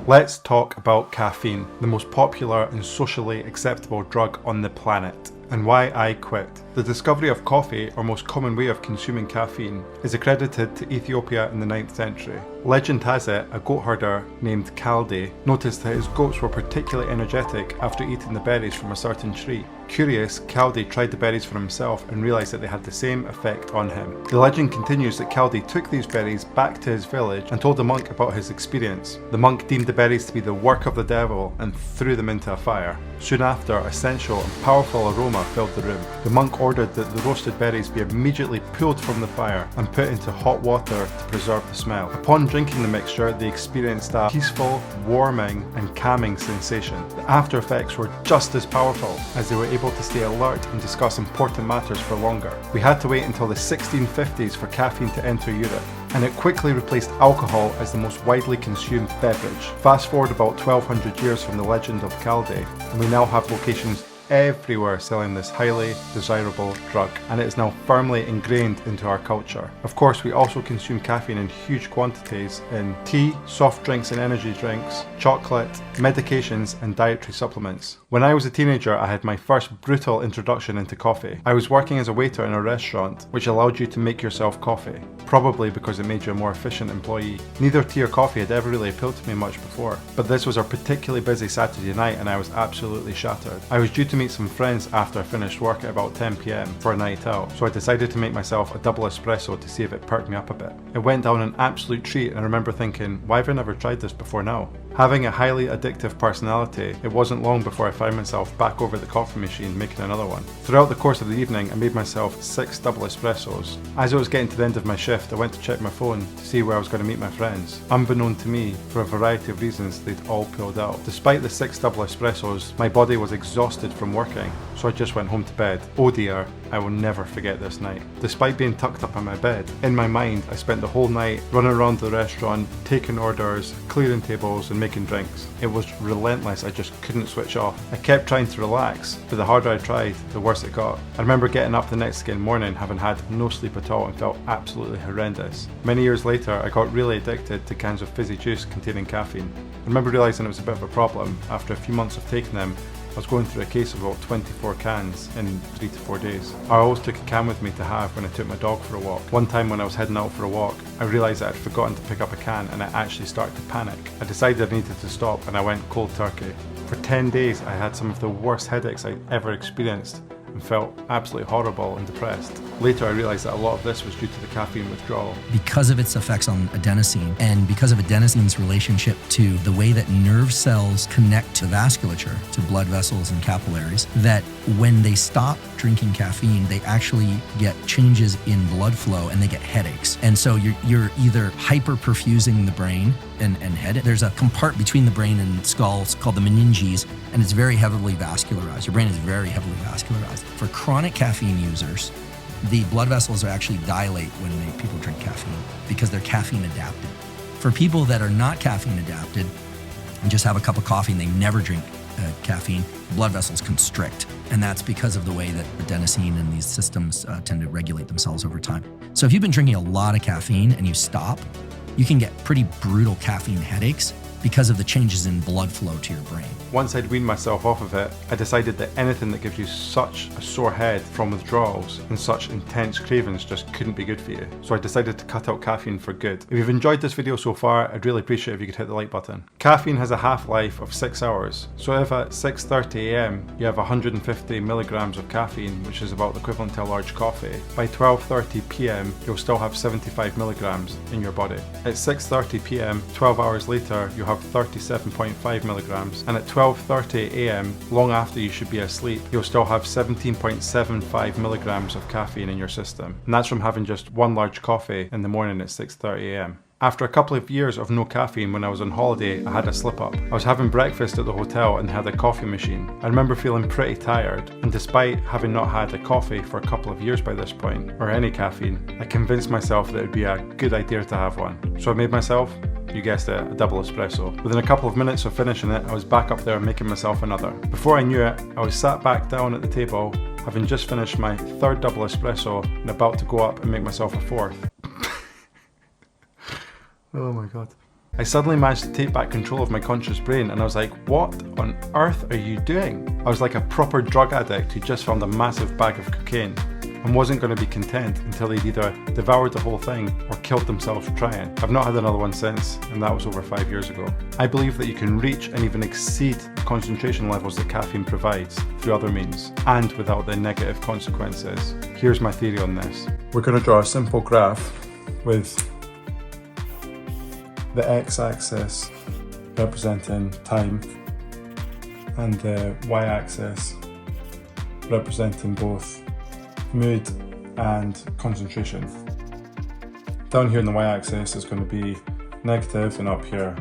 Let's talk about caffeine, the most popular and socially acceptable drug on the planet, and why I quit. The discovery of coffee, our most common way of consuming caffeine, is accredited to Ethiopia in the 9th century. Legend has it, a goat herder named Calde noticed that his goats were particularly energetic after eating the berries from a certain tree. Curious, Calde tried the berries for himself and realised that they had the same effect on him. The legend continues that Calde took these berries back to his village and told the monk about his experience. The monk deemed the berries to be the work of the devil and threw them into a fire. Soon after, a sensual and powerful aroma filled the room. The monk ordered that the roasted berries be immediately pulled from the fire and put into hot water to preserve the smell. Upon drinking the mixture, they experienced a peaceful, warming and calming sensation. The after effects were just as powerful, as they were able to stay alert and discuss important matters for longer. We had to wait until the 1650s for caffeine to enter Europe, and it quickly replaced alcohol as the most widely consumed beverage. Fast forward about 1200 years from the legend of Calde, and we now have locations everywhere selling this highly desirable drug, and it is now firmly ingrained into our culture. Of course, we also consume caffeine in huge quantities in tea, soft drinks and energy drinks, chocolate, medications and dietary supplements. When I was a teenager, I had my first brutal introduction into coffee. I was working as a waiter in a restaurant, which allowed you to make yourself coffee, probably because it made you a more efficient employee. Neither tea or coffee had ever really appealed to me much before, but this was a particularly busy Saturday night and I was absolutely shattered. I was due to meet some friends after I finished work at about 10 PM for a night out, so I decided to make myself a double espresso to see if it perked me up a bit. It went down an absolute treat, and I remember thinking, why have I never tried this before now? Having a highly addictive personality, it wasn't long before I found myself back over the coffee machine making another one. Throughout the course of the evening, I made myself 6 double espressos. As I was getting to the end of my shift, I went to check my phone to see where I was going to meet my friends. Unbeknown to me, for a variety of reasons, they'd all pulled out. Despite the 6 double espressos, my body was exhausted from working, so I just went home to bed. Oh dear, I will never forget this night. Despite being tucked up in my bed, in my mind I spent the whole night running around the restaurant, taking orders, clearing tables and making drinks. It was relentless, I just couldn't switch off. I kept trying to relax, but the harder I tried, the worse it got. I remember getting up the next morning having had no sleep at all and felt absolutely horrendous. Many years later, I got really addicted to cans of fizzy juice containing caffeine. I remember realising it was a bit of a problem. After a few months of taking them, I was going through a case of about 24 cans in 3 to 4 days. I always took a can with me to have when I took my dog for a walk. One time when I was heading out for a walk, I realised that I'd forgotten to pick up a can and I actually started to panic. I decided I needed to stop and I went cold turkey. For 10 days I had some of the worst headaches I'd ever experienced and felt absolutely horrible and depressed. Later I realised that a lot of this was due to the caffeine withdrawal. Because of its effects on adenosine and because of adenosine's relationship to the way that nerve cells connect to vasculature, to blood vessels and capillaries, that when they stop drinking caffeine, they actually get changes in blood flow and they get headaches. And so you're either hyperperfusing the brain and head. There's a compartment between the brain and skull, it's called the meninges, and it's very heavily vascularized. Your brain is very heavily vascularized. For chronic caffeine users, the blood vessels actually dilate when people drink caffeine because they're caffeine adapted. For people that are not caffeine adapted and just have a cup of coffee and they never drink caffeine, blood vessels constrict. And that's because of the way that adenosine and these systems tend to regulate themselves over time. So if you've been drinking a lot of caffeine and you stop, you can get pretty brutal caffeine headaches because of the changes in blood flow to your brain. Once I'd weaned myself off of it, I decided that anything that gives you such a sore head from withdrawals and such intense cravings just couldn't be good for you. So I decided to cut out caffeine for good. If you've enjoyed this video so far, I'd really appreciate it if you could hit the like button. Caffeine has a half-life of 6 hours. So if at 6:30 AM you have 150 milligrams of caffeine, which is about the equivalent to a large coffee, by 12:30 PM you'll still have 75 milligrams in your body. At 6:30 PM, 12 hours later, you'll have 37.5 milligrams, and at 12:30 AM, long after you should be asleep, you'll still have 17.75 milligrams of caffeine in your system. And that's from having just one large coffee in the morning at 6:30 AM. After a couple of years of no caffeine, when I was on holiday, I had a slip up. I was having breakfast at the hotel and had a coffee machine. I remember feeling pretty tired, and despite having not had a coffee for a couple of years by this point, or any caffeine, I convinced myself that it would be a good idea to have one. So I made myself, you guessed it, a double espresso. Within a couple of minutes of finishing it, I was back up there making myself another. Before I knew it, I was sat back down at the table, having just finished my 3rd double espresso and about to go up and make myself a 4th. Oh my god. I suddenly managed to take back control of my conscious brain, and I was like, what on earth are you doing? I was like a proper drug addict who just found a massive bag of cocaine and wasn't going to be content until they'd either devoured the whole thing or killed themselves trying. I've not had another one since, and that was over 5 years ago. I believe that you can reach and even exceed the concentration levels that caffeine provides through other means, and without the negative consequences. Here's my theory on this. We're going to draw a simple graph with the x-axis representing time and the y-axis representing both mood and concentration. Down here in the y-axis is going to be negative, and up here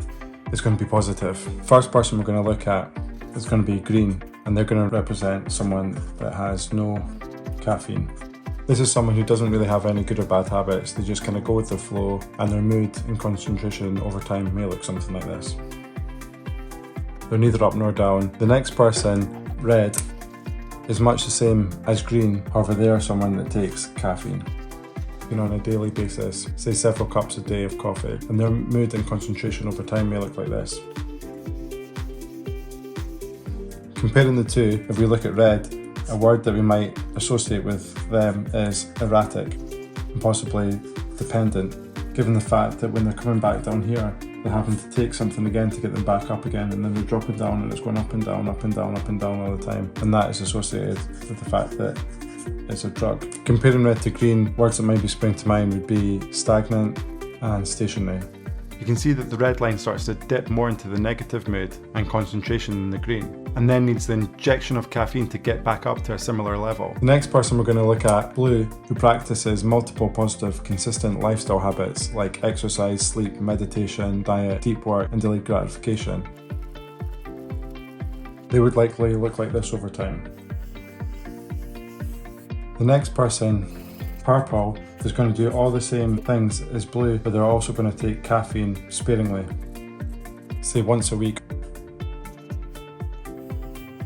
is going to be positive. First person we're going to look at is going to be green, and they're going to represent someone that has no caffeine. This is someone who doesn't really have any good or bad habits. They just kind of go with the flow, and their mood and concentration over time may look something like this. They're neither up nor down. The next person, red, is much the same as green, however they are someone that takes caffeine. On a daily basis, say several cups a day of coffee, and their mood and concentration over time may look like this. Comparing the two, if we look at red, a word that we might associate with them is erratic and possibly dependent, given the fact that when they're coming back down here, they're having to take something again to get them back up again, and then they're dropping down and it's going up and down, up and down, up and down all the time. And that is associated with the fact that it's a drug. Comparing red to green, words that might be spring to mind would be stagnant and stationary. You can see that the red line starts to dip more into the negative mood and concentration than the green, and then needs the injection of caffeine to get back up to a similar level. The next person we're going to look at, blue, who practices multiple positive, consistent lifestyle habits like exercise, sleep, meditation, diet, deep work, and delayed gratification. They would likely look like this over time. The next person, purple, is going to do all the same things as blue, but they're also going to take caffeine sparingly, say once a week.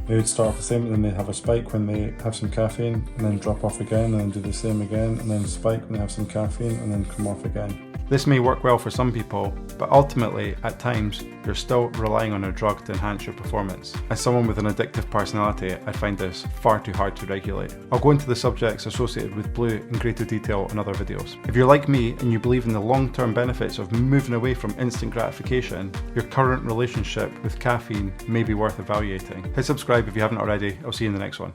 They would start off the same, and then they have a spike when they have some caffeine, and then drop off again, and then do the same again, and then spike when they have some caffeine, and then come off again. This may work well for some people, but ultimately, at times, you're still relying on a drug to enhance your performance. As someone with an addictive personality, I find this far too hard to regulate. I'll go into the subjects associated with blue in greater detail in other videos. If you're like me and you believe in the long-term benefits of moving away from instant gratification, your current relationship with caffeine may be worth evaluating. Hit subscribe if you haven't already. I'll see you in the next one.